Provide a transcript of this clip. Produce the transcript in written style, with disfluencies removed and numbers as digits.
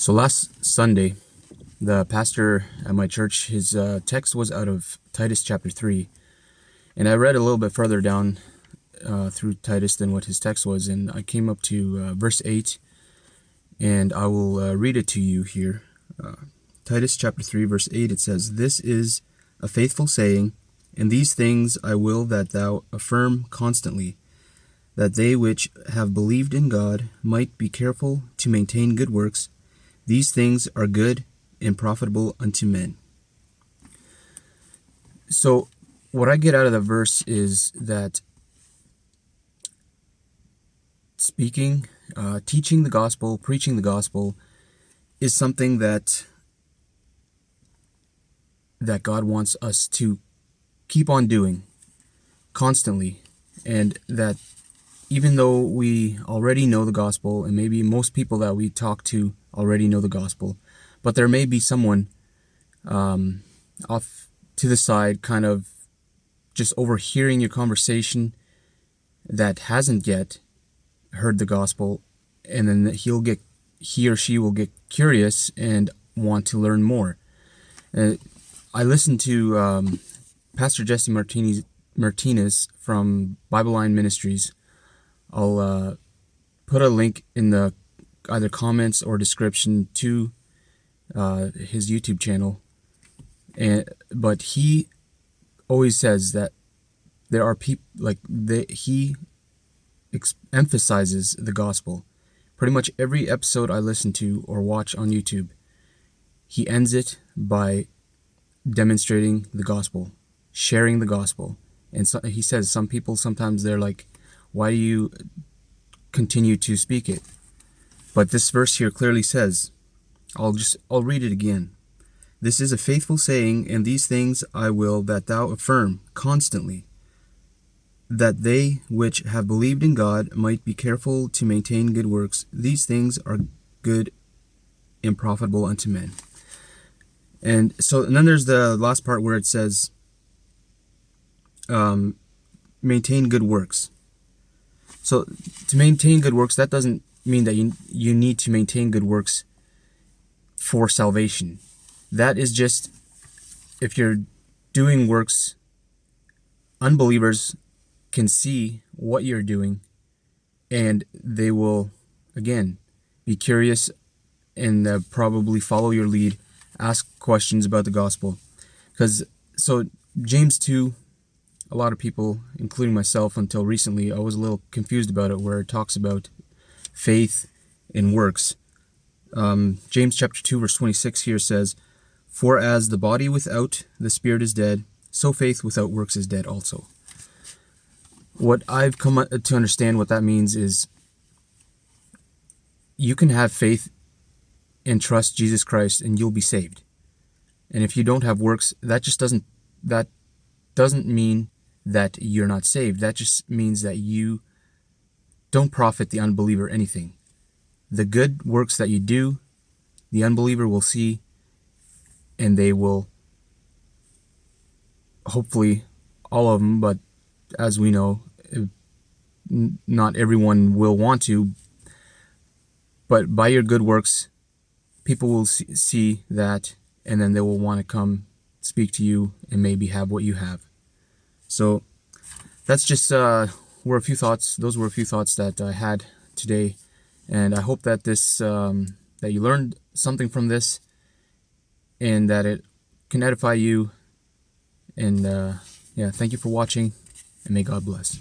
So last Sunday, the pastor at my church, his text was out of Titus chapter 3. And I read a little bit further down through Titus than what his text was. And I came up to verse 8. And I will read it to you here. Titus chapter 3, verse 8, it says, "This is a faithful saying, and these things I will that thou affirm constantly, that they which have believed in God might be careful to maintain good works. These things are good and profitable unto men." So what I get out of the verse is that speaking, teaching the gospel, preaching the gospel is something that God wants us to keep on doing constantly, and that even though we already know the gospel, and maybe most people that we talk to already know the gospel, but there may be someone off to the side kind of just overhearing your conversation that hasn't yet heard the gospel, and then he or she will get curious and want to learn more. I listened to Pastor Jesse Martinez from Bible Line Ministries. I'll put a link in the either comments or description to his YouTube channel. But he always says that there are people he emphasizes the gospel. Pretty much every episode I listen to or watch on YouTube, he ends it by demonstrating the gospel, sharing the gospel. And so, he says some people sometimes they're like, why do you continue to speak it? But this verse here clearly says, I'll read it again. "This is a faithful saying, and these things I will that thou affirm constantly, that they which have believed in God might be careful to maintain good works. These things are good and profitable unto men." And then there's the last part where it says, maintain good works. So to maintain good works, that doesn't mean that you need to maintain good works for salvation. That is just, if you're doing works, unbelievers can see what you're doing, and they will, again, be curious and probably follow your lead, ask questions about the gospel. So James 2, a lot of people, including myself until recently, I was a little confused about it, where it talks about faith and works. James chapter 2, verse 26 here says, "For as the body without the spirit is dead, so faith without works is dead also." What I've come to understand what that means is you can have faith and trust Jesus Christ and you'll be saved. And if you don't have works, that doesn't mean that you're not saved. That just means that you don't profit the unbeliever anything. The good works that you do, the unbeliever will see, and they will, hopefully all of them, but as we know, not everyone will want to, but by your good works, people will see that, and then they will want to come speak to you and maybe have what you have. So that's just were a few thoughts. Those were a few thoughts that I had today, and I hope that that you learned something from this, and that it can edify you. And thank you for watching, and may God bless.